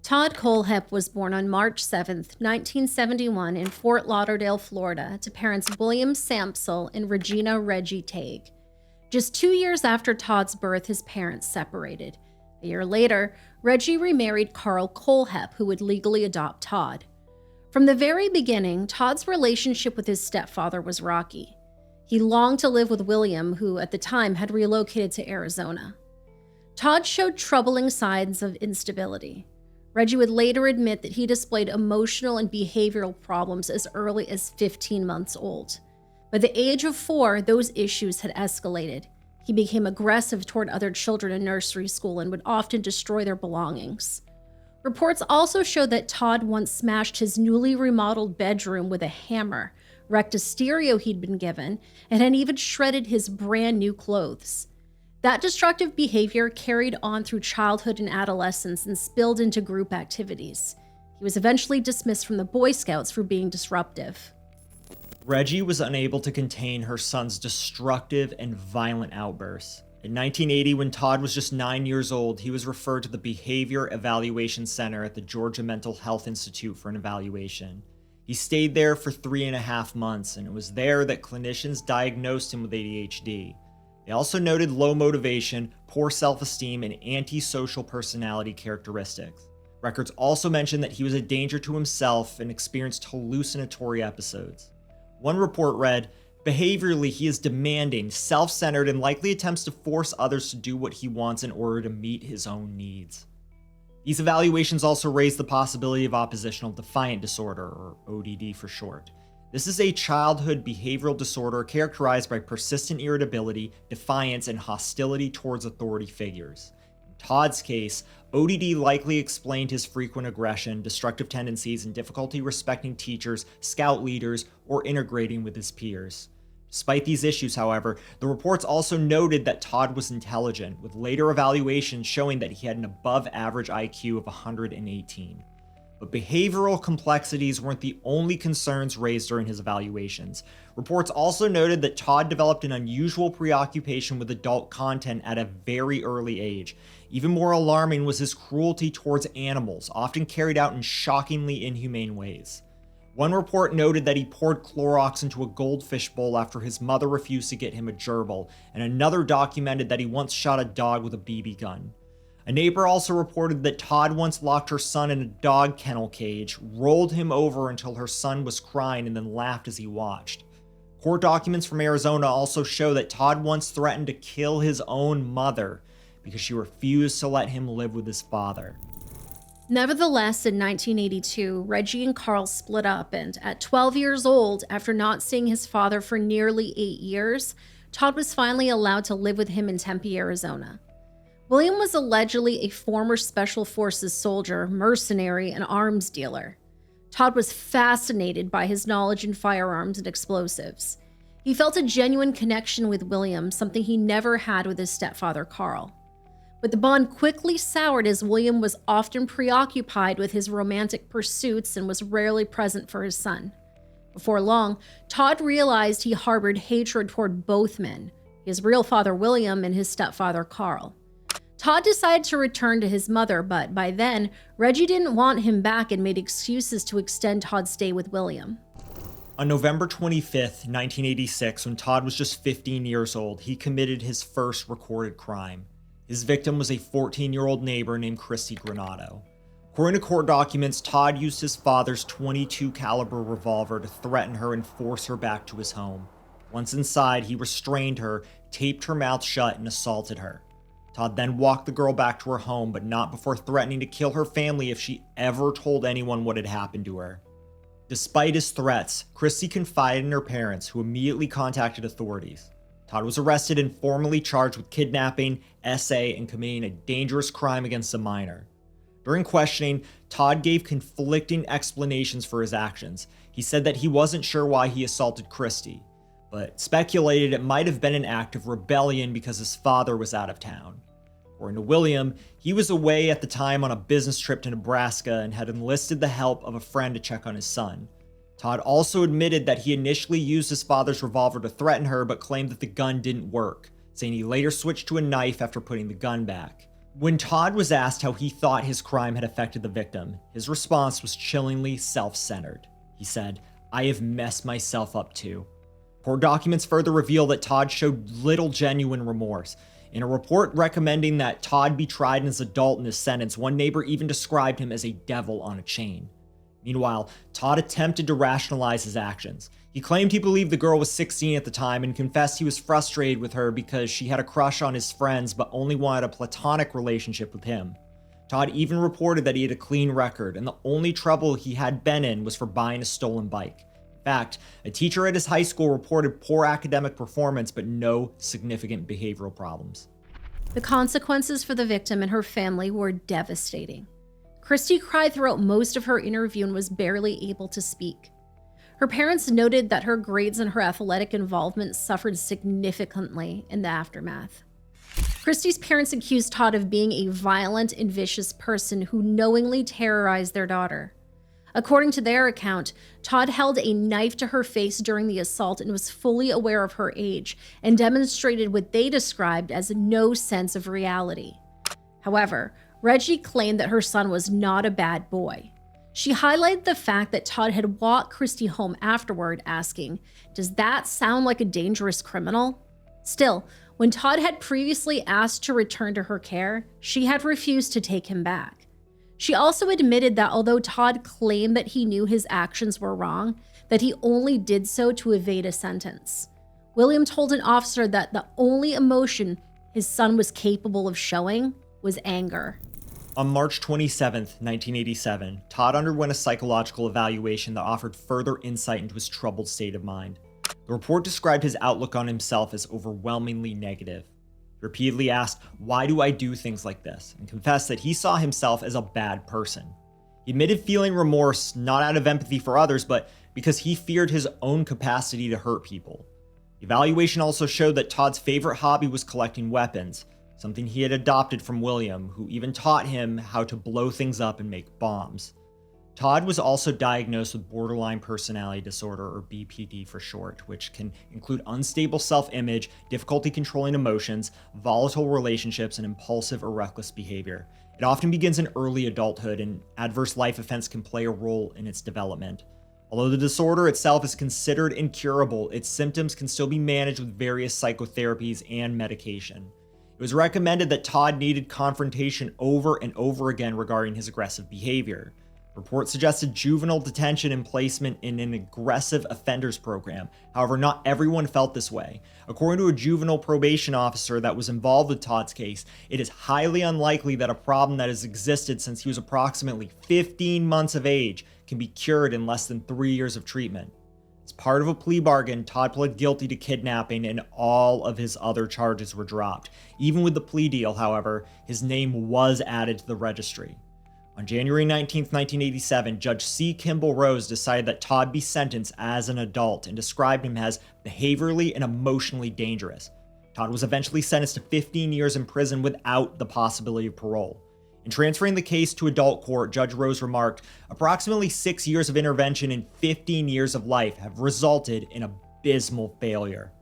Todd Kohlhepp was born on March 7, 1971 in Fort Lauderdale, Florida, to parents William Sampsell and Regina Reggie Tague. Just 2 years after Todd's birth, his parents separated. A year later, Reggie remarried Carl Kohlhepp, who would legally adopt Todd. From the very beginning, Todd's relationship with his stepfather was rocky. He longed to live with William, who at the time had relocated to Arizona. Todd showed troubling signs of instability. Reggie would later admit that he displayed emotional and behavioral problems as early as 15 months old. By the age of 4, those issues had escalated. He became aggressive toward other children in nursery school and would often destroy their belongings. Reports also show that Todd once smashed his newly remodeled bedroom with a hammer, wrecked a stereo he'd been given, and had even shredded his brand new clothes. That destructive behavior carried on through childhood and adolescence and spilled into group activities. He was eventually dismissed from the Boy Scouts for being disruptive. Reggie was unable to contain her son's destructive and violent outbursts. In 1980, when Todd was just 9 years old, he was referred to the Behavior Evaluation Center at the Georgia Mental Health Institute for an evaluation. He stayed there for 3.5 months, and it was there that clinicians diagnosed him with ADHD. They also noted low motivation, poor self-esteem, and antisocial personality characteristics. Records also mentioned that he was a danger to himself and experienced hallucinatory episodes. One report read, "Behaviorally, he is demanding, self-centered, and likely attempts to force others to do what he wants in order to meet his own needs." These evaluations also raised the possibility of oppositional defiant disorder, or ODD for short. This is a childhood behavioral disorder characterized by persistent irritability, defiance, and hostility towards authority figures. In Todd's case, ODD likely explained his frequent aggression, destructive tendencies, and difficulty respecting teachers, scout leaders, or integrating with his peers. Despite these issues, however, the reports also noted that Todd was intelligent, with later evaluations showing that he had an above-average IQ of 118. But behavioral complexities weren't the only concerns raised during his evaluations. Reports also noted that Todd developed an unusual preoccupation with adult content at a very early age. Even more alarming was his cruelty towards animals, often carried out in shockingly inhumane ways. One report noted that he poured Clorox into a goldfish bowl after his mother refused to get him a gerbil, and another documented that he once shot a dog with a BB gun. A neighbor also reported that Todd once locked her son in a dog kennel cage, rolled him over until her son was crying, and then laughed as he watched. Court documents from Arizona also show that Todd once threatened to kill his own mother because she refused to let him live with his father. Nevertheless, in 1982, Reggie and Carl split up, and at 12 years old, after not seeing his father for nearly 8 years, Todd was finally allowed to live with him in Tempe, Arizona. William was allegedly a former Special Forces soldier, mercenary, and arms dealer. Todd was fascinated by his knowledge in firearms and explosives. He felt a genuine connection with William, something he never had with his stepfather, Carl. But the bond quickly soured as William was often preoccupied with his romantic pursuits and was rarely present for his son. Before long, Todd realized he harbored hatred toward both men, his real father, William, and his stepfather, Carl. Todd decided to return to his mother, but by then, Reggie didn't want him back and made excuses to extend Todd's stay with William. On November 25th, 1986, when Todd was just 15 years old, he committed his first recorded crime. His victim was a 14-year-old neighbor named Christy Granado. According to court documents, Todd used his father's .22 caliber revolver to threaten her and force her back to his home. Once inside, he restrained her, taped her mouth shut, and assaulted her. Todd then walked the girl back to her home, but not before threatening to kill her family if she ever told anyone what had happened to her. Despite his threats, Christy confided in her parents, who immediately contacted authorities. Todd was arrested and formally charged with kidnapping, SA, and committing a dangerous crime against a minor. During questioning, Todd gave conflicting explanations for his actions. He said that he wasn't sure why he assaulted Christy, but speculated it might have been an act of rebellion because his father was out of town. According to William, he was away at the time on a business trip to Nebraska and had enlisted the help of a friend to check on his son. Todd also admitted that he initially used his father's revolver to threaten her, but claimed that the gun didn't work, saying he later switched to a knife after putting the gun back. When Todd was asked how he thought his crime had affected the victim, his response was chillingly self-centered. He said, "I have messed myself up too." Court documents further reveal that Todd showed little genuine remorse. In a report recommending that Todd be tried as an adult in his sentence, one neighbor even described him as a devil on a chain. Meanwhile, Todd attempted to rationalize his actions. He claimed he believed the girl was 16 at the time and confessed he was frustrated with her because she had a crush on his friends but only wanted a platonic relationship with him. Todd even reported that he had a clean record and the only trouble he had been in was for buying a stolen bike. In fact, a teacher at his high school reported poor academic performance but no significant behavioral problems. The consequences for the victim and her family were devastating. Christy cried throughout most of her interview and was barely able to speak. Her parents noted that her grades and her athletic involvement suffered significantly in the aftermath. Christy's parents accused Todd of being a violent and vicious person who knowingly terrorized their daughter. According to their account, Todd held a knife to her face during the assault and was fully aware of her age and demonstrated what they described as no sense of reality. However, Reggie claimed that her son was not a bad boy. She highlighted the fact that Todd had walked Christy home afterward, asking, "Does that sound like a dangerous criminal?" Still, when Todd had previously asked to return to her care, she had refused to take him back. She also admitted that although Todd claimed that he knew his actions were wrong, that he only did so to evade a sentence. William told an officer that the only emotion his son was capable of showing was anger. On March 27, 1987, Todd underwent a psychological evaluation that offered further insight into his troubled state of mind. The report described his outlook on himself as overwhelmingly negative. He repeatedly asked, "Why do I do things like this?" and confessed that he saw himself as a bad person. He admitted feeling remorse not out of empathy for others, but because he feared his own capacity to hurt people. The evaluation also showed that Todd's favorite hobby was collecting weapons, something he had adopted from William, who even taught him how to blow things up and make bombs. Todd was also diagnosed with borderline personality disorder, or BPD for short, which can include unstable self-image, difficulty controlling emotions, volatile relationships, and impulsive or reckless behavior. It often begins in early adulthood, and adverse life events can play a role in its development. Although the disorder itself is considered incurable, its symptoms can still be managed with various psychotherapies and medication. It was recommended that Todd needed confrontation over and over again regarding his aggressive behavior. Reports suggested juvenile detention and placement in an aggressive offenders program. However, not everyone felt this way. According to a juvenile probation officer that was involved with Todd's case, it is highly unlikely that a problem that has existed since he was approximately 15 months of age can be cured in less than 3 years of treatment. As part of a plea bargain, Todd pled guilty to kidnapping and all of his other charges were dropped. Even with the plea deal, however, his name was added to the registry. On January 19, 1987, Judge C. Kimball Rose decided that Todd be sentenced as an adult and described him as behaviorally and emotionally dangerous. Todd was eventually sentenced to 15 years in prison without the possibility of parole. In transferring the case to adult court, Judge Rose remarked, "Approximately 6 years of intervention and 15 years of life have resulted in abysmal failure."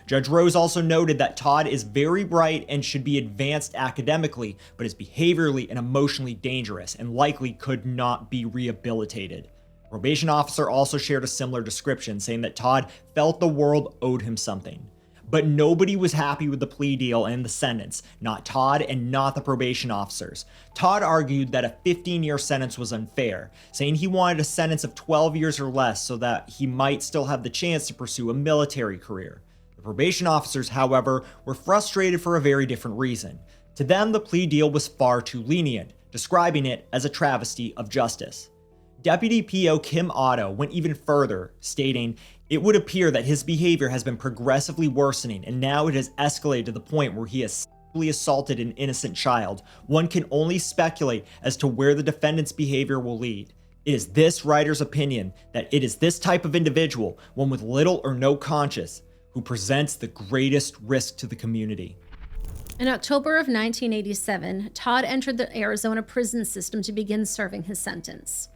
Judge Rose also noted that Todd is very bright and should be advanced academically, but is behaviorally and emotionally dangerous and likely could not be rehabilitated. The probation officer also shared a similar description, saying that Todd felt the world owed him something. But nobody was happy with the plea deal and the sentence, not Todd and not the probation officers. Todd argued that a 15-year sentence was unfair, saying he wanted a sentence of 12 years or less so that he might still have the chance to pursue a military career. The probation officers, however, were frustrated for a very different reason. To them, the plea deal was far too lenient, describing it as a travesty of justice. Deputy PO Kim Otto went even further, stating, "It would appear that his behavior has been progressively worsening, and now it has escalated to the point where he has sexually assaulted an innocent child. One can only speculate as to where the defendant's behavior will lead. It is this writer's opinion that it is this type of individual, one with little or no conscience, who presents the greatest risk to the community." In October of 1987, Todd entered the Arizona prison system to begin serving his sentence.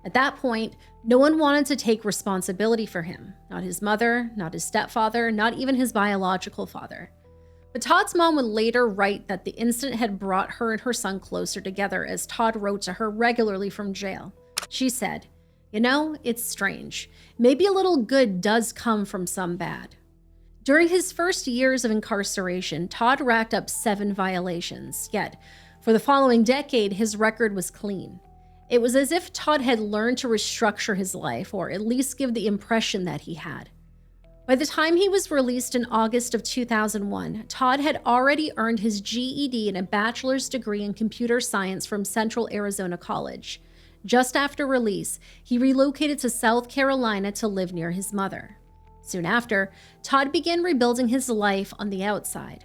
At that point, no one wanted to take responsibility for him. Not his mother, not his stepfather, not even his biological father. But Todd's mom would later write that the incident had brought her and her son closer together, as Todd wrote to her regularly from jail. She said, "You know, it's strange. Maybe a little good does come from some bad." During his first years of incarceration, Todd racked up 7 violations, yet for the following decade, his record was clean. It was as if Todd had learned to restructure his life, or at least give the impression that he had. By the time he was released in August of 2001, Todd had already earned his GED and a bachelor's degree in computer science from Central Arizona College. Just after release, he relocated to South Carolina to live near his mother. Soon after, Todd began rebuilding his life on the outside.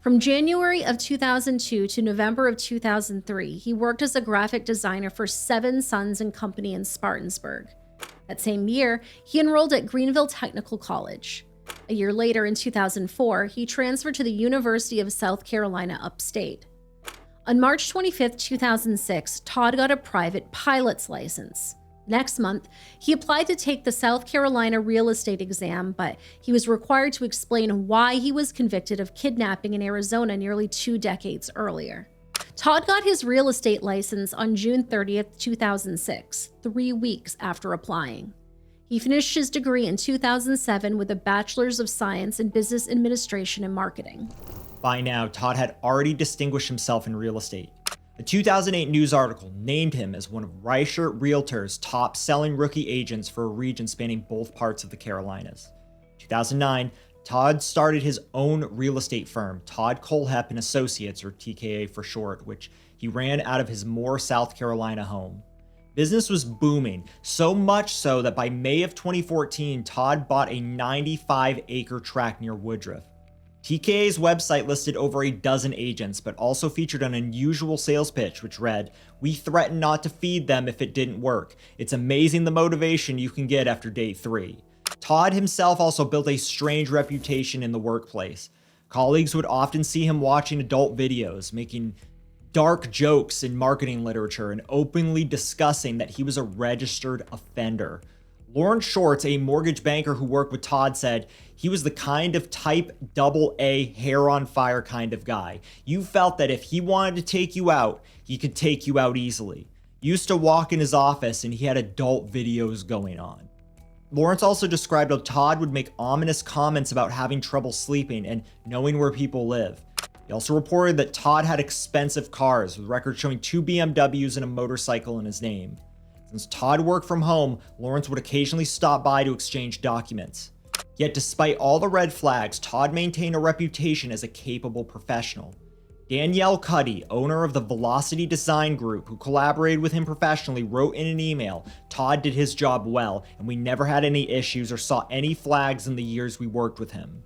From January of 2002 to November of 2003, he worked as a graphic designer for Seven Sons and Company in Spartanburg. That same year, he enrolled at Greenville Technical College. A year later, in 2004, he transferred to the University of South Carolina upstate. On March 25, 2006, Todd got a private pilot's license. Next month, he applied to take the South Carolina real estate exam, but he was required to explain why he was convicted of kidnapping in Arizona nearly 2 decades earlier. Todd got his real estate license on June 30th, 2006, 3 weeks after applying. He finished his degree in 2007 with a Bachelor's of Science in Business Administration and Marketing. By now, Todd had already distinguished himself in real estate. A 2008 news article named him as one of Reichert Realtor's top-selling rookie agents for a region spanning both parts of the Carolinas. 2009, Todd started his own real estate firm, Todd Kohlhepp and Associates, or TKA for short, which he ran out of his Moore, South Carolina home. Business was booming, so much so that by May of 2014, Todd bought a 95-acre tract near Woodruff. TKA's website listed over a dozen agents, but also featured an unusual sales pitch, which read, "We threatened not to feed them if it didn't work. It's amazing the motivation you can get after day 3. Todd himself also built a strange reputation in the workplace. Colleagues would often see him watching adult videos, making dark jokes in marketing literature, and openly discussing that he was a registered offender. Lawrence Shorts, a mortgage banker who worked with Todd, said he was the kind of type AA hair on fire kind of guy. You felt that if he wanted to take you out, he could take you out easily. Used to walk in his office and he had adult videos going on." Lawrence also described how Todd would make ominous comments about having trouble sleeping and knowing where people live. He also reported that Todd had expensive cars, with records showing 2 BMWs and a motorcycle in his name. Since Todd worked from home, Lawrence would occasionally stop by to exchange documents. Yet despite all the red flags, Todd maintained a reputation as a capable professional. Danielle Cuddy, owner of the Velocity Design Group, who collaborated with him professionally, wrote in an email, "Todd did his job well, and we never had any issues or saw any flags in the years we worked with him."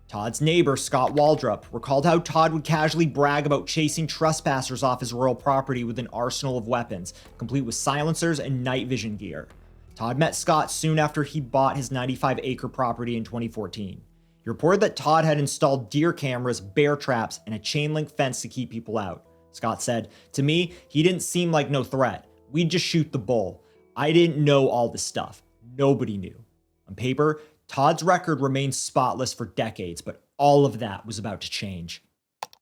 Todd's neighbor, Scott Waldrop, recalled how Todd would casually brag about chasing trespassers off his rural property with an arsenal of weapons, complete with silencers and night vision gear. Todd met Scott soon after he bought his 95-acre property in 2014. He reported that Todd had installed deer cameras, bear traps, and a chain-link fence to keep people out. Scott said, "To me, he didn't seem like no threat. We'd just shoot the bull. I didn't know all this stuff. Nobody knew." On paper, Todd's record remained spotless for decades, but all of that was about to change.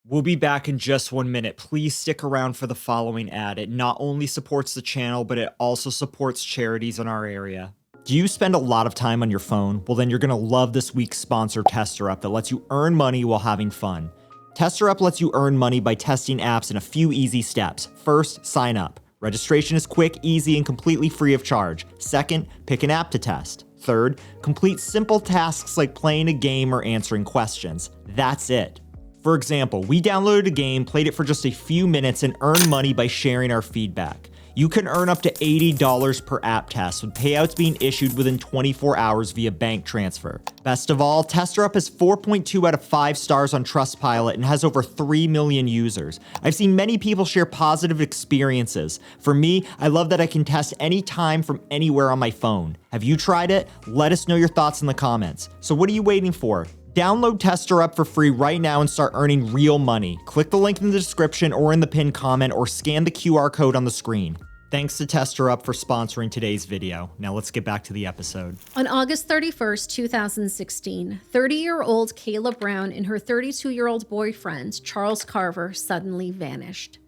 We'll be back in just 1 minute. Please stick around for the following ad. It not only supports the channel, but it also supports charities in our area. Do you spend a lot of time on your phone? Well, then you're going to love this week's sponsor, TesterUp, that lets you earn money while having fun. TesterUp lets you earn money by testing apps in a few easy steps. First, sign up. Registration is quick, easy, and completely free of charge. Second, pick an app to test. Third, complete simple tasks like playing a game or answering questions. That's it. For example, we downloaded a game, played it for just a few minutes, and earned money by sharing our feedback. You can earn up to $80 per app test, with payouts being issued within 24 hours via bank transfer. Best of all, TesterUp has 4.2 out of 5 stars on Trustpilot and has over 3 million users. I've seen many people share positive experiences. For me, I love that I can test anytime from anywhere on my phone. Have you tried it? Let us know your thoughts in the comments. So what are you waiting for? Download TesterUp for free right now and start earning real money. Click the link in the description or in the pinned comment, or scan the QR code on the screen. Thanks to Tester Up for sponsoring today's video. Now let's get back to the episode. On August 31st, 2016, 30-year-old Kayla Brown and her 32-year-old boyfriend, Charles Carver, suddenly vanished.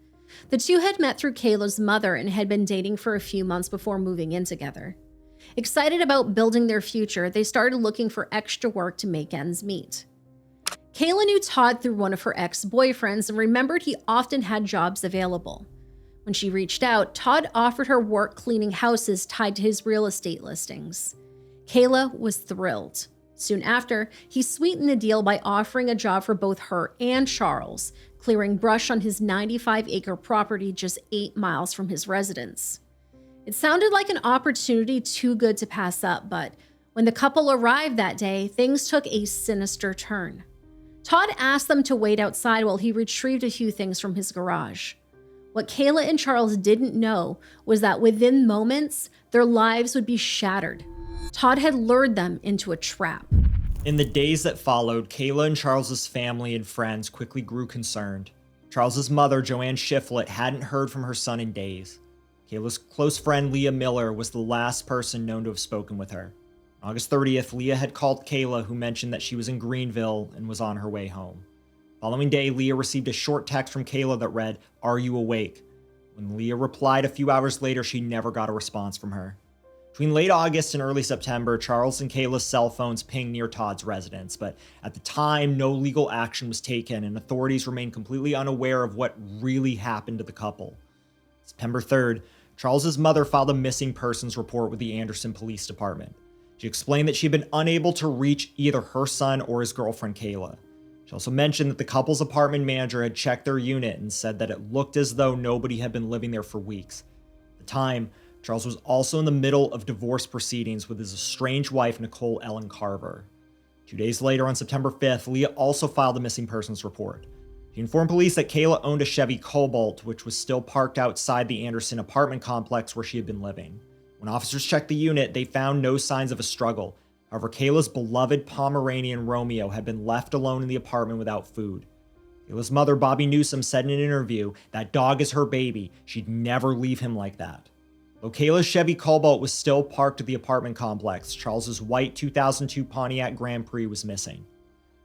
The two had met through Kayla's mother and had been dating for a few months before moving in together. Excited about building their future, they started looking for extra work to make ends meet. Kayla knew Todd through one of her ex-boyfriends and remembered he often had jobs available. When she reached out, Todd offered her work cleaning houses tied to his real estate listings. Kayla was thrilled. Soon after, he sweetened the deal by offering a job for both her and Charles, clearing brush on his 95-acre property just 8 miles from his residence. It sounded like an opportunity too good to pass up, but when the couple arrived that day, things took a sinister turn. Todd asked them to wait outside while he retrieved a few things from his garage. What Kayla and Charles didn't know was that within moments, their lives would be shattered. Todd had lured them into a trap. In the days that followed, Kayla and Charles's family and friends quickly grew concerned. Charles's mother, Joanne Shiflett, hadn't heard from her son in days. Kayla's close friend, Leah Miller, was the last person known to have spoken with her. On August 30th, Leah had called Kayla, who mentioned that she was in Greenville and was on her way home. Following day, Leah received a short text from Kayla that read, "Are you awake?" When Leah replied a few hours later, she never got a response from her. Between late August and early September, Charles and Kayla's cell phones pinged near Todd's residence, but at the time, no legal action was taken and authorities remained completely unaware of what really happened to the couple. September 3rd, Charles's mother filed a missing persons report with the Anderson Police Department. She explained that she had been unable to reach either her son or his girlfriend, Kayla. She also mentioned that the couple's apartment manager had checked their unit and said that it looked as though nobody had been living there for weeks. At the time, Charles was also in the middle of divorce proceedings with his estranged wife, Nicole Ellen Carver. 2 days later, on September 5th, Leah also filed a missing persons report. She informed police that Kayla owned a Chevy Cobalt, which was still parked outside the Anderson apartment complex where she had been living. When officers checked the unit, they found no signs of a struggle. However, Kayla's beloved Pomeranian Romeo had been left alone in the apartment without food. Kayla's mother, Bobby Newsom, said in an interview, "That dog is her baby. She'd never leave him like that." Though Kayla's Chevy Cobalt was still parked at the apartment complex, Charles's white 2002 Pontiac Grand Prix was missing.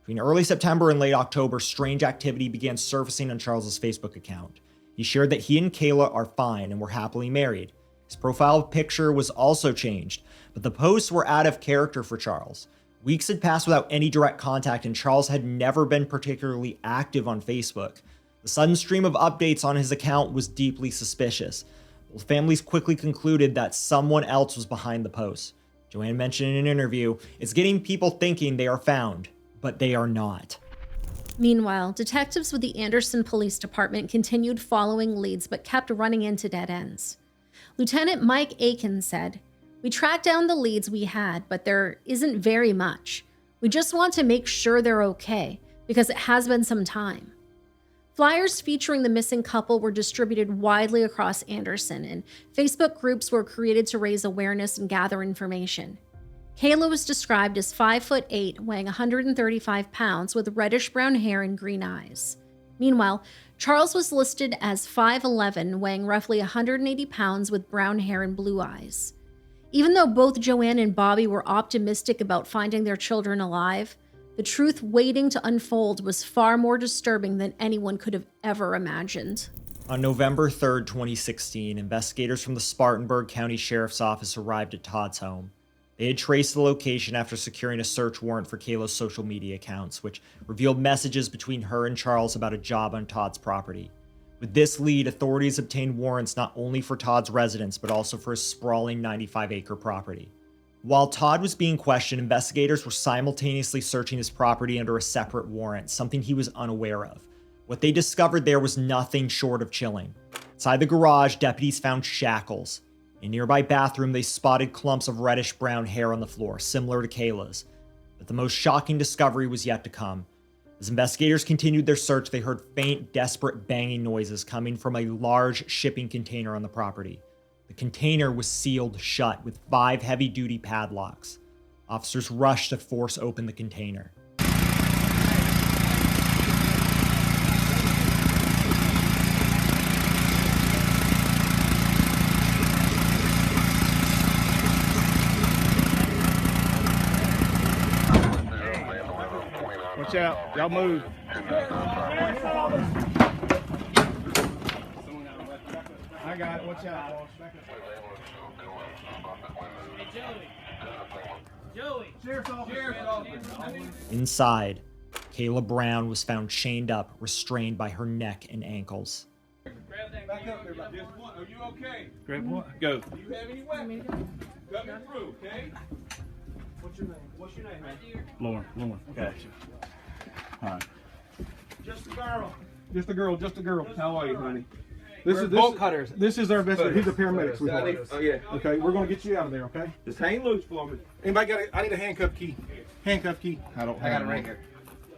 Between early September and late October, strange activity began surfacing on Charles's Facebook account. He shared that he and Kayla are fine and were happily married. His profile picture was also changed, but the posts were out of character for Charles. Weeks had passed without any direct contact, and Charles had never been particularly active on Facebook. The sudden stream of updates on his account was deeply suspicious. Both families quickly concluded that someone else was behind the posts. Joanne mentioned in an interview, "It's getting people thinking they are found, but they are not." Meanwhile, detectives with the Anderson Police Department continued following leads but kept running into dead ends. Lieutenant Mike Aiken said, "We tracked down the leads we had, but there isn't very much. We just want to make sure they're okay, because it has been some time." Flyers featuring the missing couple were distributed widely across Anderson, and Facebook groups were created to raise awareness and gather information. Kayla was described as 5'8", weighing 135 pounds, with reddish-brown hair and green eyes. Meanwhile, Charles was listed as 5'11", weighing roughly 180 pounds with brown hair and blue eyes. Even though both Joanne and Bobby were optimistic about finding their children alive, the truth waiting to unfold was far more disturbing than anyone could have ever imagined. On November 3rd, 2016, investigators from the Spartanburg County Sheriff's Office arrived at Todd's home. They had traced the location after securing a search warrant for Kayla's social media accounts, which revealed messages between her and Charles about a job on Todd's property. With this lead, authorities obtained warrants not only for Todd's residence, but also for his sprawling 95-acre property. While Todd was being questioned, investigators were simultaneously searching his property under a separate warrant, something he was unaware of. What they discovered there was nothing short of chilling. Inside the garage, deputies found shackles. In a nearby bathroom, they spotted clumps of reddish-brown hair on the floor, similar to Kayla's. But the most shocking discovery was yet to come. As investigators continued their search, they heard faint, desperate banging noises coming from a large shipping container on the property. The container was sealed shut with 5 heavy-duty padlocks. Officers rushed to force open the container. out. Y'all move. I got it. Watch out, boss. Back up. Joey. Sheriff's officer. Inside, Kayla Brown was found chained up, restrained by her neck and ankles. Back up there about this one. Are you okay? Grab what? Go. Do you have any weapons? Cut me through, okay? What's your name? What's your name, man? Lauren. Okay. All right. Just a girl. Just a girl. Just a girl. How are you, honey? This is bolt cutters. This is our investigator. He's a paramedic, sweetheart. Oh, yeah. Okay, we're gonna get you out of there. Okay. Just hang loose for me. Anybody got? I need a handcuff key. Handcuff key. I don't. I got it right here.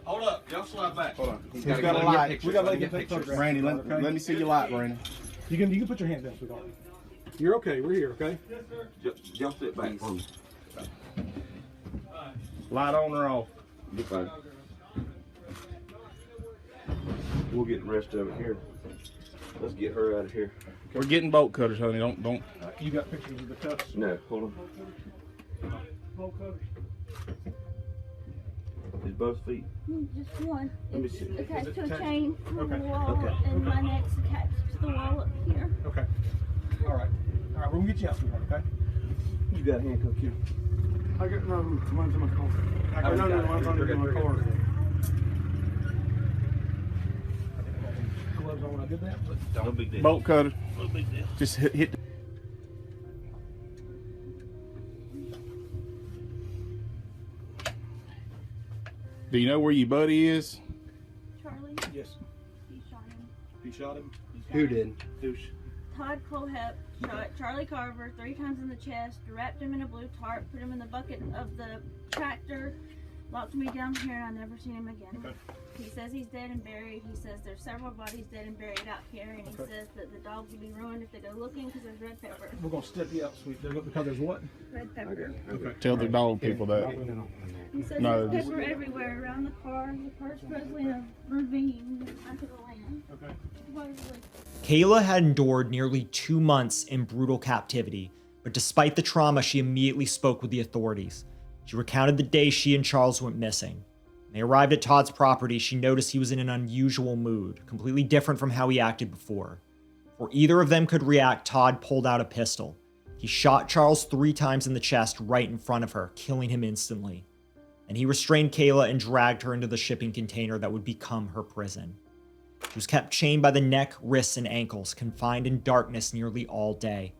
Hold up. Y'all slide back. Hold on. He's got a light. We got to take photographs. Randy, let me see your light, Randy. You can put your hands down, sweetheart. You're okay. We're here. Okay. Yes, sir. Y'all sit back for me. Light on or off? Get fine. We'll get the rest of it here. Let's get her out of here. We're getting bolt cutters, honey. Don't. You got pictures of the cuffs? No, hold on. Bolt cutters. Is both feet? Just one. Let me It's see. attached to a chain from Okay. the wall, Okay. and my neck's attached to the wall up here. Okay. All right. All right. We're gonna get you out, sweetheart. Okay. You got a handcuff here. I got mine's in my car. Mine's in my car. Gloves on when I did that. No big deal. Bolt cutter. No big deal. Just hit. Do you know where your buddy is? Charlie, Yes. he shot him. You shot him? He shot him. Todd Kohlhepp shot Charlie Carver 3 times in the chest, wrapped him in a blue tarp, put him in the bucket of the tractor, locked me down here, and I never seen him again. Okay. He says he's dead and buried. He says there's several bodies dead and buried out here, and he says that the dogs will be ruined if they go looking because there's red pepper. We're gonna step you out, sweet. Because there's what? Red pepper. Okay. Tell the dog people that. He says No, there's just- pepper everywhere around the car. The car's presently in a ravine under the land. Okay. Kayla had endured nearly 2 months in brutal captivity, but despite the trauma, she immediately spoke with the authorities. She recounted the day she and Charles went missing. When they arrived at Todd's property, she noticed he was in an unusual mood, completely different from how he acted before. Before either of them could react, Todd pulled out a pistol. He shot Charles 3 times in the chest right in front of her, killing him instantly. And he restrained Kayla and dragged her into the shipping container that would become her prison. She was kept chained by the neck, wrists, and ankles, confined in darkness nearly all day.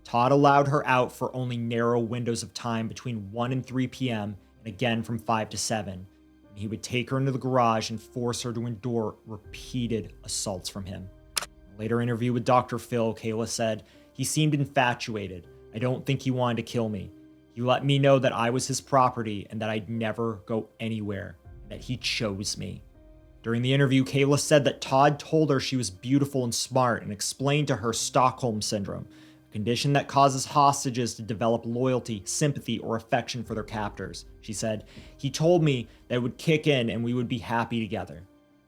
Todd allowed her out for only narrow windows of time between 1 and 3 p.m. and again from 5 to 7. And he would take her into the garage and force her to endure repeated assaults from him. In a later interview with Dr. Phil, Kayla said, "He seemed infatuated. I don't think he wanted to kill me. He let me know that I was his property and that I'd never go anywhere, and that he chose me." During the interview, Kayla said that Todd told her she was beautiful and smart and explained to her Stockholm Syndrome, a condition that causes hostages to develop loyalty, sympathy, or affection for their captors. She said, "He told me that it would kick in and we would be happy together."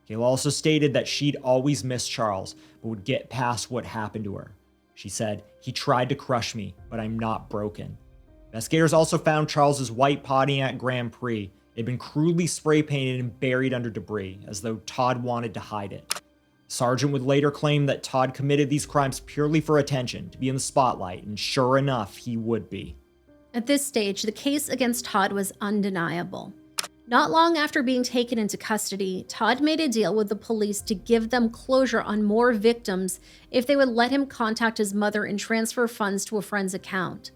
Kayla also stated that she'd always missed Charles, but would get past what happened to her. She said, "He tried to crush me, but I'm not broken." Investigators also found Charles's white Pontiac Grand Prix. It had been crudely spray painted and buried under debris, as though Todd wanted to hide it. The sergeant would later claim that Todd committed these crimes purely for attention, to be in the spotlight, and sure enough, he would be. At this stage, the case against Todd was undeniable. Not long after being taken into custody, Todd made a deal with the police to give them closure on more victims if they would let him contact his mother and transfer funds to a friend's account.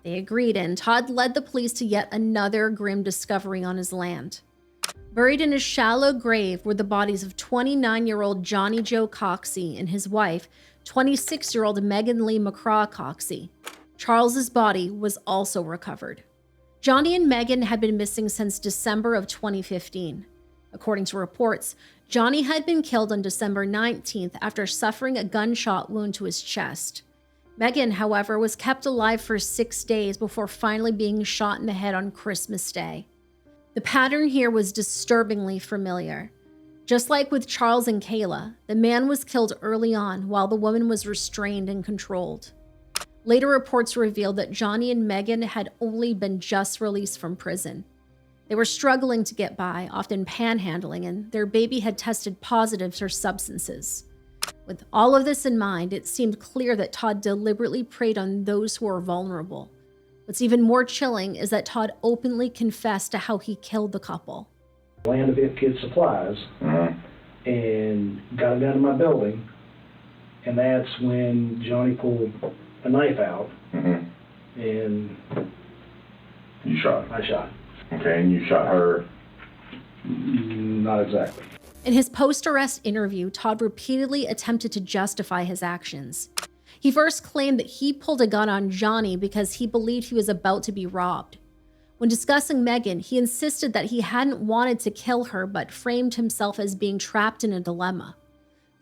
They agreed, and Todd led the police to yet another grim discovery on his land. Buried in a shallow grave were the bodies of 29-year-old Johnny Joe Coxey and his wife, 26-year-old Megan Lee McCraw Coxey. Charles's body was also recovered. Johnny and Megan had been missing since December of 2015. According to reports, Johnny had been killed on December 19th after suffering a gunshot wound to his chest. Megan, however, was kept alive for 6 days before finally being shot in the head on Christmas Day. The pattern here was disturbingly familiar. Just like with Charles and Kayla, the man was killed early on while the woman was restrained and controlled. Later reports revealed that Johnny and Megan had only been just released from prison. They were struggling to get by, often panhandling, and their baby had tested positive for substances. With all of this in mind, it seemed clear that Todd deliberately preyed on those who were vulnerable. What's even more chilling is that Todd openly confessed to how he killed the couple. Land of It Kids Supplies, and got it down to my building, and that's when Johnny pulled a knife out, and you shot. I shot. Okay, and you shot her. Not exactly. In his post-arrest interview, Todd repeatedly attempted to justify his actions. He first claimed that he pulled a gun on Johnny because he believed he was about to be robbed. When discussing Megan, he insisted that he hadn't wanted to kill her but framed himself as being trapped in a dilemma.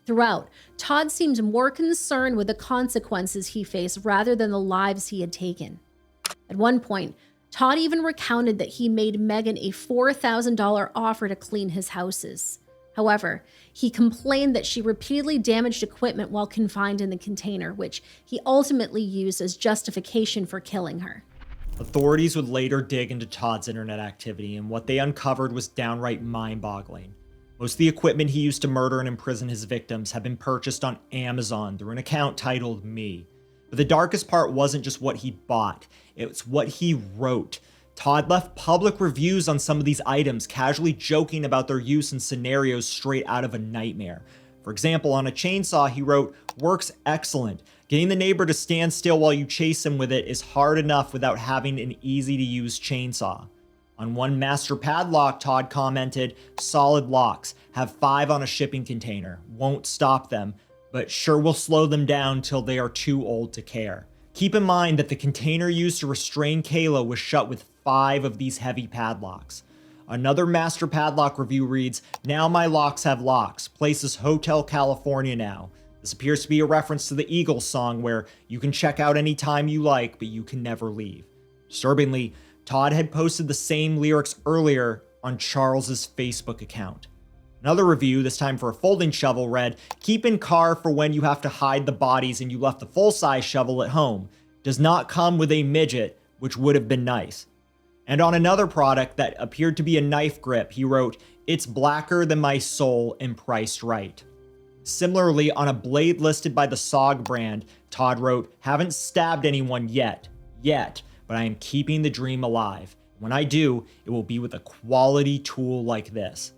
Throughout, Todd seemed more concerned with the consequences he faced rather than the lives he had taken. At one point, Todd even recounted that he made Megan a $4,000 offer to clean his houses. However, he complained that she repeatedly damaged equipment while confined in the container, which he ultimately used as justification for killing her. Authorities would later dig into Todd's internet activity, and what they uncovered was downright mind-boggling. Most of the equipment he used to murder and imprison his victims had been purchased on Amazon through an account titled Me. But the darkest part wasn't just what he bought, it's what he wrote. Todd left public reviews on some of these items, casually joking about their use in scenarios straight out of a nightmare. For example, on a chainsaw, he wrote, "Works excellent. Getting the neighbor to stand still while you chase him with it is hard enough without having an easy-to-use chainsaw." On one master padlock, Todd commented, "Solid locks. Have 5 on a shipping container. Won't stop them, but sure will slow them down till they are too old to care." Keep in mind that the container used to restrain Kayla was shut with 5 of these heavy padlocks. Another master padlock review reads, "Now my locks have locks. Place is Hotel California now." This appears to be a reference to the Eagles song where you can check out anytime you like, but you can never leave. Disturbingly, Todd had posted the same lyrics earlier on Charles's Facebook account. Another review, this time for a folding shovel, read, "Keep in car for when you have to hide the bodies and you left the full-size shovel at home. Does not come with a midget, which would have been nice." And on another product that appeared to be a knife grip, he wrote, "It's blacker than my soul and priced right." Similarly, on a blade listed by the SOG brand, Todd wrote, "Haven't stabbed anyone yet, but I am keeping the dream alive. When I do, it will be with a quality tool like this."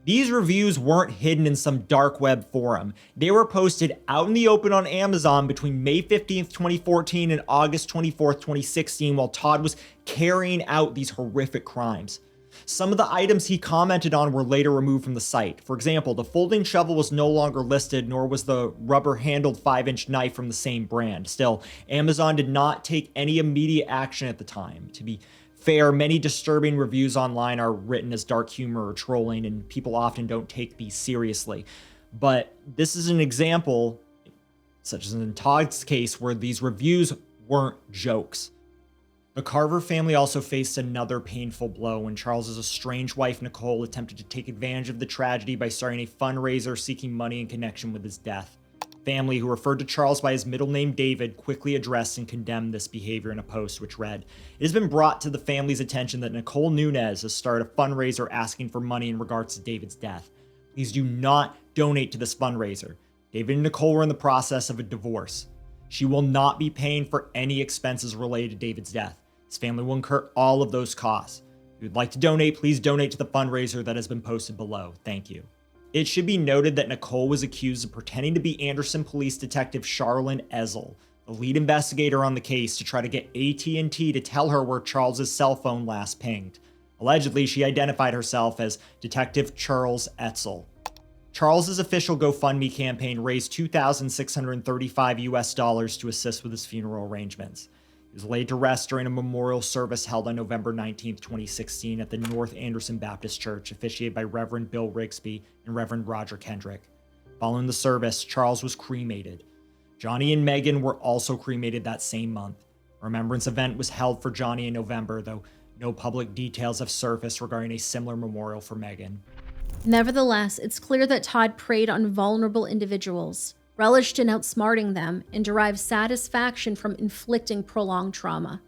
These reviews weren't hidden in some dark web forum. They were posted out in the open on Amazon between May 15th, 2014 and August 24th, 2016 while Todd was carrying out these horrific crimes. Some of the items he commented on were later removed from the site. For example, the folding shovel was no longer listed, nor was the rubber-handled 5-inch knife from the same brand. Still, Amazon did not take any immediate action at the time. To be fair, many disturbing reviews online are written as dark humor or trolling, and people often don't take these seriously. But this is an example, such as in Todd's case, where these reviews weren't jokes. The Carver family also faced another painful blow when Charles's estranged wife, Nicole, attempted to take advantage of the tragedy by starting a fundraiser seeking money in connection with his death. Family, who referred to Charles by his middle name David, quickly addressed and condemned this behavior in a post which read, "It has been brought to the family's attention that Nicole Nunez has started a fundraiser asking for money in regards to David's death. Please do not donate to this fundraiser. David and Nicole were in the process of a divorce. She will not be paying for any expenses related to David's death. His family will incur all of those costs. If you'd like to donate, please donate to the fundraiser that has been posted below. Thank you." It should be noted that Nicole was accused of pretending to be Anderson Police Detective Charlene Ezel, the lead investigator on the case, to try to get AT&T to tell her where Charles's cell phone last pinged. Allegedly, she identified herself as Detective Charles Etzel. Charles's official GoFundMe campaign raised $2,635 to assist with his funeral arrangements. He was laid to rest during a memorial service held on November 19, 2016 at the North Anderson Baptist Church, officiated by Reverend Bill Rigsby and Reverend Roger Kendrick. Following the service, Charles was cremated. Johnny and Megan were also cremated that same month. A remembrance event was held for Johnny in November, though no public details have surfaced regarding a similar memorial for Megan. Nevertheless, it's clear that Todd preyed on vulnerable individuals, relished in outsmarting them, and derived satisfaction from inflicting prolonged trauma.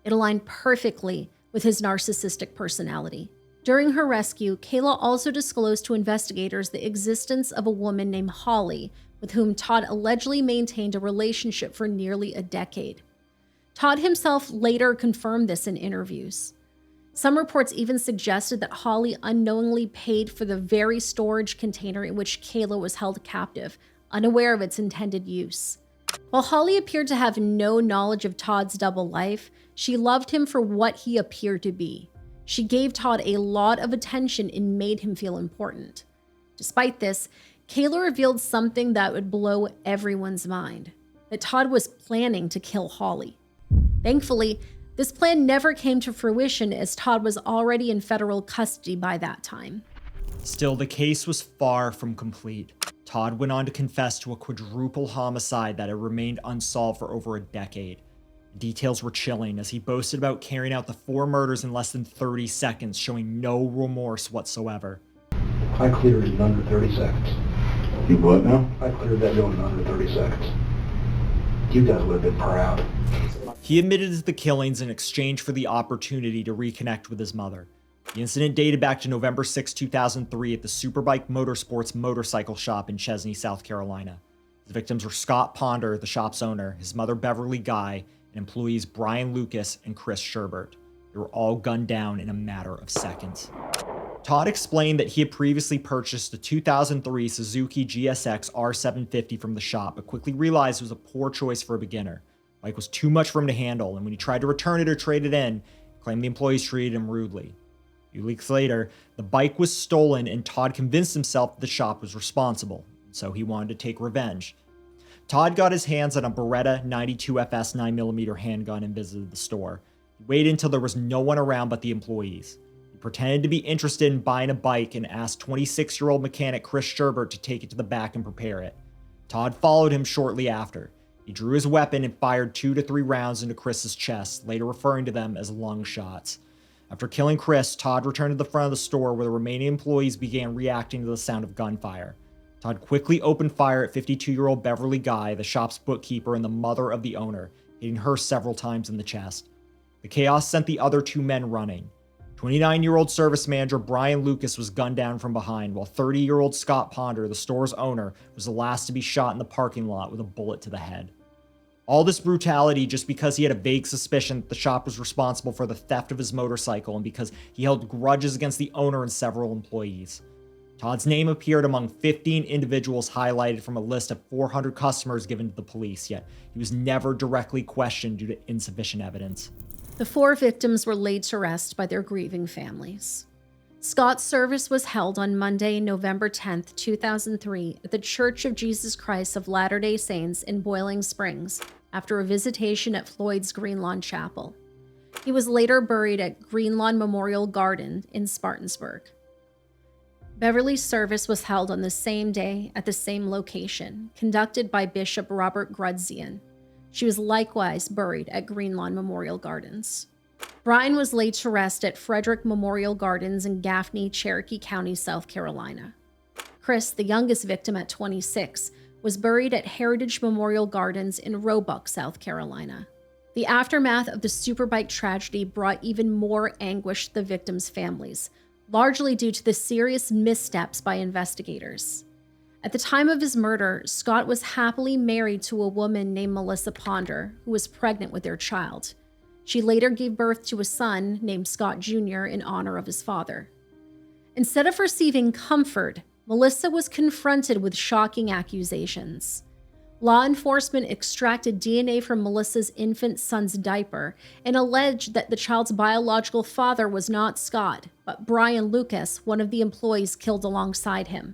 It aligned perfectly with his narcissistic personality. During her rescue, Kayla also disclosed to investigators the existence of a woman named Holly, with whom Todd allegedly maintained a relationship for nearly a decade. Todd himself later confirmed this in interviews. Some reports even suggested that Holly unknowingly paid for the very storage container in which Kayla was held captive, unaware of its intended use. While Holly appeared to have no knowledge of Todd's double life, she loved him for what he appeared to be. She gave Todd a lot of attention and made him feel important. Despite this, Kayla revealed something that would blow everyone's mind: that Todd was planning to kill Holly. Thankfully, this plan never came to fruition, as Todd was already in federal custody by that time. Still, the case was far from complete. Todd went on to confess to a quadruple homicide that had remained unsolved for over a decade. The details were chilling, as he boasted about carrying out the 4 murders in less than 30 seconds, showing no remorse whatsoever. I cleared it in under 30 seconds. You what now? I cleared that building in under 30 seconds. You guys would have been proud. He admitted to the killings in exchange for the opportunity to reconnect with his mother. The incident dated back to November 6, 2003 at the Superbike Motorsports motorcycle shop in Chesney, South Carolina. The victims were Scott Ponder, the shop's owner, his mother Beverly Guy, and employees Brian Lucas and Chris Sherbert. They were all gunned down in a matter of seconds. Todd explained that he had previously purchased a 2003 Suzuki GSX R750 from the shop, but quickly realized it was a poor choice for a beginner. The bike was too much for him to handle, and when he tried to return it or trade it in, he claimed the employees treated him rudely. A few weeks later, the bike was stolen, and Todd convinced himself that the shop was responsible, so he wanted to take revenge. Todd got his hands on a Beretta 92FS 9mm handgun and visited the store. He waited until there was no one around but the employees. He pretended to be interested in buying a bike and asked 26-year-old mechanic Chris Sherbert to take it to the back and prepare it. Todd followed him shortly after. He drew his weapon and fired 2 to 3 rounds into Chris's chest, later referring to them as lung shots. After killing Chris, Todd returned to the front of the store where the remaining employees began reacting to the sound of gunfire. Todd quickly opened fire at 52-year-old Beverly Guy, the shop's bookkeeper and the mother of the owner, hitting her several times in the chest. The chaos sent the other 2 men running. 29-year-old service manager Brian Lucas was gunned down from behind, while 30-year-old Scott Ponder, the store's owner, was the last to be shot in the parking lot with a bullet to the head. All this brutality just because he had a vague suspicion that the shop was responsible for the theft of his motorcycle and because he held grudges against the owner and several employees. Todd's name appeared among 15 individuals highlighted from a list of 400 customers given to the police, yet he was never directly questioned due to insufficient evidence. The 4 victims were laid to rest by their grieving families. Scott's service was held on Monday, November 10, 2003, at the Church of Jesus Christ of Latter-day Saints in Boiling Springs, after a visitation at Floyd's Greenlawn Chapel. He was later buried at Greenlawn Memorial Garden in Spartansburg. Beverly's service was held on the same day at the same location, conducted by Bishop Robert Grudzian. She was likewise buried at Greenlawn Memorial Gardens. Brian was laid to rest at Frederick Memorial Gardens in Gaffney, Cherokee County, South Carolina. Chris, the youngest victim at 26, was buried at Heritage Memorial Gardens in Roebuck, South Carolina. The aftermath of the Superbike tragedy brought even more anguish to the victims' families, largely due to the serious missteps by investigators. At the time of his murder, Scott was happily married to a woman named Melissa Ponder, who was pregnant with their child. She later gave birth to a son named Scott Jr. in honor of his father. Instead of receiving comfort, Melissa was confronted with shocking accusations. Law enforcement extracted DNA from Melissa's infant son's diaper and alleged that the child's biological father was not Scott, but Brian Lucas, one of the employees killed alongside him.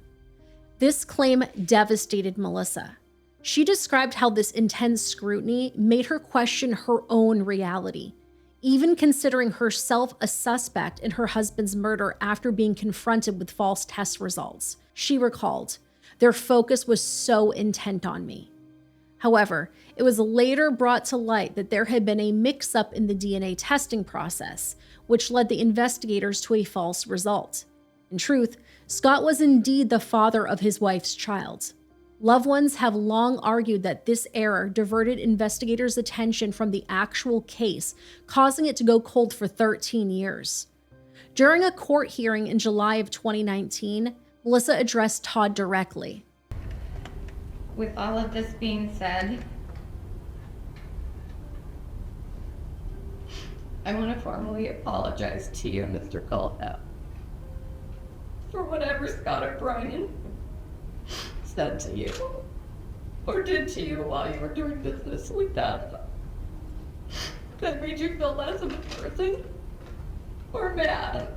This claim devastated Melissa. She described how this intense scrutiny made her question her own reality, even considering herself a suspect in her husband's murder after being confronted with false test results. She recalled, "Their focus was so intent on me." However, it was later brought to light that there had been a mix-up in the DNA testing process, which led the investigators to a false result. In truth, Scott was indeed the father of his wife's child. Loved ones have long argued that this error diverted investigators' attention from the actual case, causing it to go cold for 13 years. During a court hearing in July of 2019, Melissa addressed Todd directly. With all of this being said, I want to formally apologize to you, Mr. Kohlhepp, for whatever Scott or Brian said to you or did to you while you were doing business with them that made you feel less of a person or mad.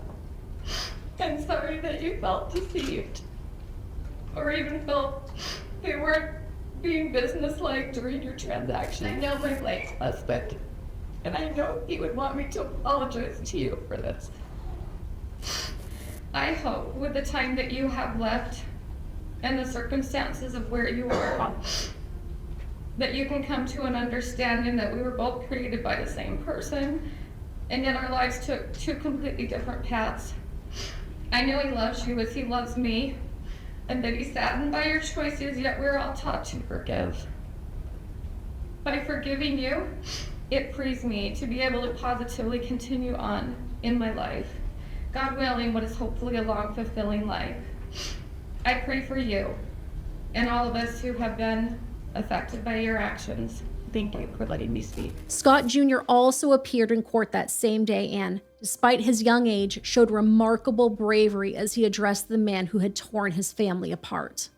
I'm sorry that you felt deceived or even felt they weren't being businesslike during your transaction. I know my late husband, and I know he would want me to apologize to you for this. I hope with the time that you have left and the circumstances of where you are, that you can come to an understanding that we were both created by the same person, and yet our lives took two completely different paths. I know he loves you as he loves me, and that he's saddened by your choices, yet we're all taught to forgive. By forgiving you, it frees me to be able to positively continue on in my life, God willing, what is hopefully a long, fulfilling life. I pray for you and all of us who have been affected by your actions. Thank you for letting me speak. Scott Jr. also appeared in court that same day and, despite his young age, showed remarkable bravery as he addressed the man who had torn his family apart.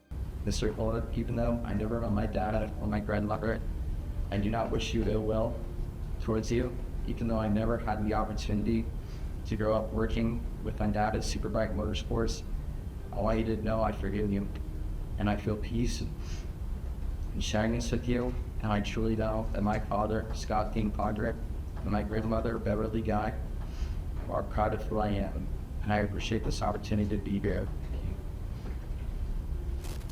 Mr. Kohlhepp, even though I never met my dad or my grandmother, I do not wish you ill will towards you, even though I never had the opportunity to grow up working with my dad at Superbike Motorsports. I want you to know I forgive you, and I feel peace in sharing this with you, and I truly know that my father, Scott King Podrick, and my grandmother, Beverly Guy, are proud of who I am, and I appreciate this opportunity to be here.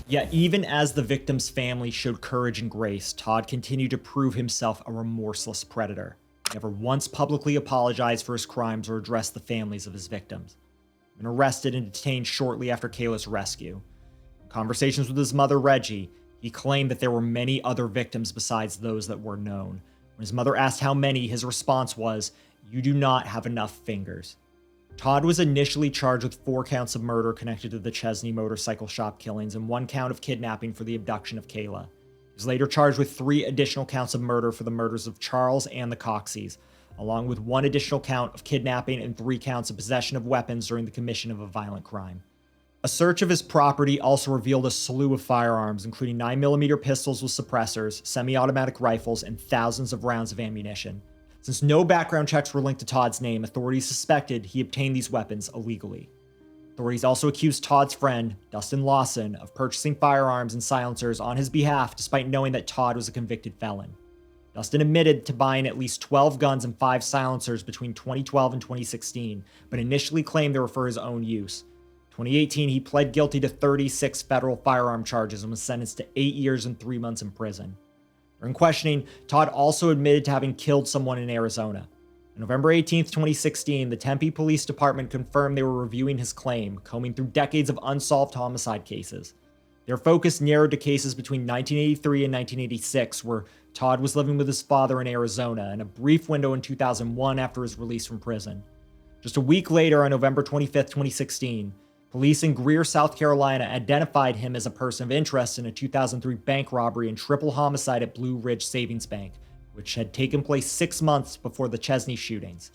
Yet even as the victim's family showed courage and grace, Todd continued to prove himself a remorseless predator. He never once publicly apologized for his crimes or addressed the families of his victims. He was arrested and detained shortly after Kayla's rescue. In conversations with his mother, Reggie, he claimed that there were many other victims besides those that were known. When his mother asked how many, his response was, "You do not have enough fingers." Todd was initially charged with 4 counts of murder connected to the Chesney motorcycle shop killings and 1 count of kidnapping for the abduction of Kayla. He was later charged with 3 additional counts of murder for the murders of Charles and the Coxies, along with 1 additional count of kidnapping and 3 counts of possession of weapons during the commission of a violent crime. A search of his property also revealed a slew of firearms, including 9mm pistols with suppressors, semi-automatic rifles, and thousands of rounds of ammunition. Since no background checks were linked to Todd's name, authorities suspected he obtained these weapons illegally. Authorities also accused Todd's friend, Dustin Lawson, of purchasing firearms and silencers on his behalf despite knowing that Todd was a convicted felon. Dustin admitted to buying at least 12 guns and 5 silencers between 2012 and 2016, but initially claimed they were for his own use. In 2018, he pled guilty to 36 federal firearm charges and was sentenced to 8 years and 3 months in prison. During questioning, Todd also admitted to having killed someone in Arizona. On November 18, 2016, the Tempe Police Department confirmed they were reviewing his claim, combing through decades of unsolved homicide cases. Their focus narrowed to cases between 1983 and 1986, where Todd was living with his father in Arizona, and a brief window in 2001 after his release from prison. Just a week later, on November 25, 2016, police in Greer, South Carolina identified him as a person of interest in a 2003 bank robbery and triple homicide at Blue Ridge Savings Bank, which had taken place 6 months before the Chesney shootings.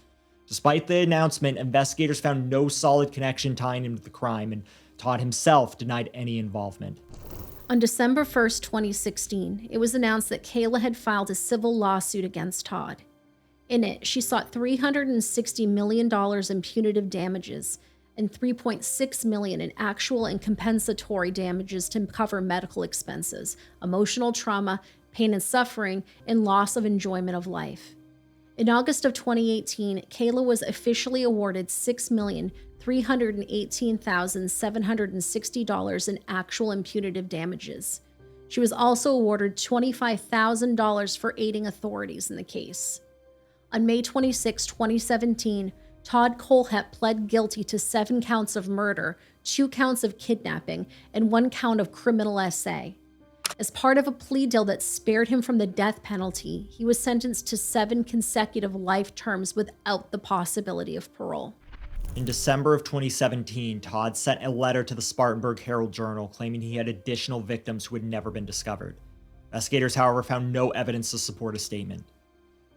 Despite the announcement, investigators found no solid connection tying him to the crime, and Todd himself denied any involvement. On December 1st, 2016, it was announced that Kayla had filed a civil lawsuit against Todd. In it, she sought $360 million in punitive damages and $3.6 million in actual and compensatory damages to cover medical expenses, emotional trauma, pain and suffering, and loss of enjoyment of life. In August of 2018, Kayla was officially awarded $6,318,760 in actual and punitive damages. She was also awarded $25,000 for aiding authorities in the case. On May 26, 2017, Todd Kohlhepp pled guilty to 7 counts of murder, 2 counts of kidnapping, and 1 count of criminal SA. As part of a plea deal that spared him from the death penalty, he was sentenced to 7 consecutive life terms without the possibility of parole. In December of 2017, Todd sent a letter to the Spartanburg Herald-Journal claiming he had additional victims who had never been discovered. Investigators, however, found no evidence to support his statement.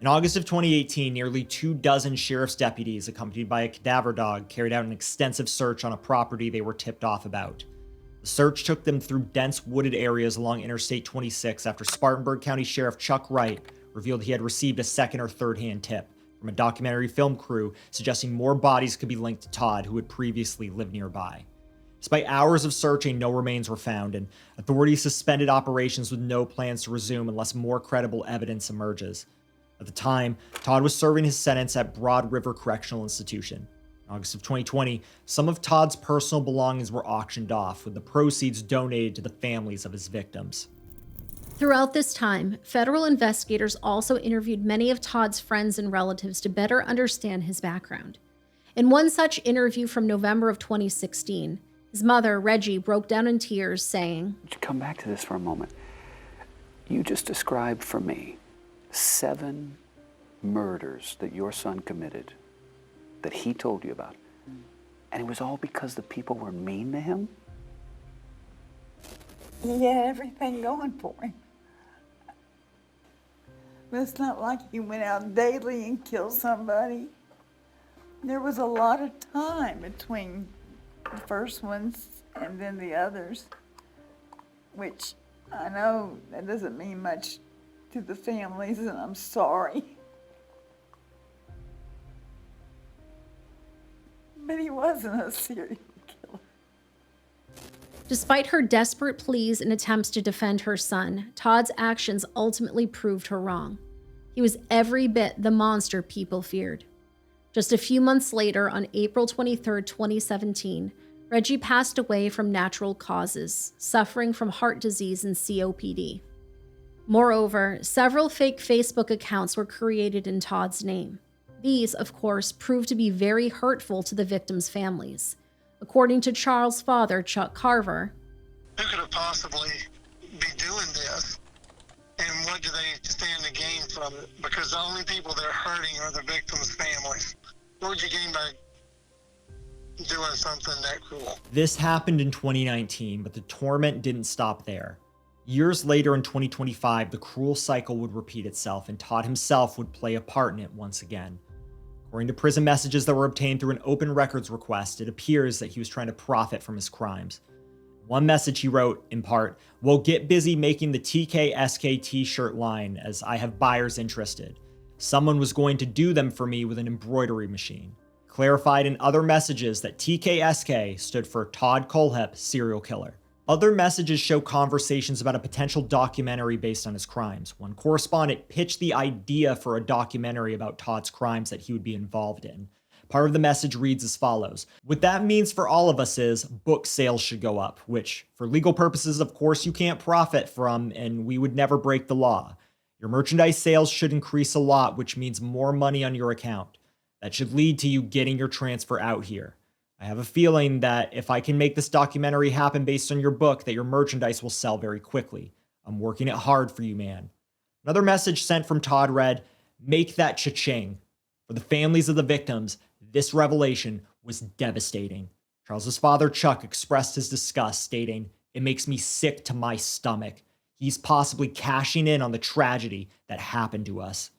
In August of 2018, nearly 24 sheriff's deputies, accompanied by a cadaver dog, carried out an extensive search on a property they were tipped off about. The search took them through dense wooded areas along Interstate 26 after Spartanburg County Sheriff Chuck Wright revealed he had received a second or third-hand tip from a documentary film crew suggesting more bodies could be linked to Todd, who had previously lived nearby. Despite hours of searching, no remains were found, and authorities suspended operations with no plans to resume unless more credible evidence emerges. At the time, Todd was serving his sentence at Broad River Correctional Institution. In August of 2020, some of Todd's personal belongings were auctioned off, with the proceeds donated to the families of his victims. Throughout this time, federal investigators also interviewed many of Todd's friends and relatives to better understand his background. In one such interview from November of 2016, his mother, Reggie, broke down in tears, saying, Would you come back to this for a moment? You just described for me 7 murders that your son committed that he told you about. And it was all because the people were mean to him? He had everything going for him. But it's not like he went out daily and killed somebody. There was a lot of time between the first ones and then the others, which I know that doesn't mean much to the families, and I'm sorry. But he wasn't a serial killer. Despite her desperate pleas and attempts to defend her son, Todd's actions ultimately proved her wrong. He was every bit the monster people feared. Just a few months later, on April 23, 2017, Reggie passed away from natural causes, suffering from heart disease and COPD. Moreover, several fake Facebook accounts were created in Todd's name. These, of course, proved to be very hurtful to the victims' families. According to Charles' father, Chuck Carver, who could have possibly be doing this? And what do they stand to gain from it? Because the only people they're hurting are the victims' families. What would you gain by doing something that cruel? This happened in 2019, but the torment didn't stop there. Years later in 2025, the cruel cycle would repeat itself, and Todd himself would play a part in it once again. According to prison messages that were obtained through an open records request, it appears that he was trying to profit from his crimes. One message he wrote, in part, "Well, get busy making the TKSK t-shirt line, as I have buyers interested. Someone was going to do them for me with an embroidery machine." Clarified in other messages that TKSK stood for Todd Kohlhepp, serial killer. Other messages show conversations about a potential documentary based on his crimes. One correspondent pitched the idea for a documentary about Todd's crimes that he would be involved in. Part of the message reads as follows: "What that means for all of us is book sales should go up, which, for legal purposes, of course, you can't profit from, and we would never break the law. Your merchandise sales should increase a lot, which means more money on your account. That should lead to you getting your transfer out here. I have a feeling that if I can make this documentary happen based on your book, that your merchandise will sell very quickly. I'm working it hard for you, man." Another message sent from Todd read, "Make that cha-ching. For the families of the victims, this revelation was devastating." Charles's father, Chuck, expressed his disgust, stating, "It makes me sick to my stomach. He's possibly cashing in on the tragedy that happened to us."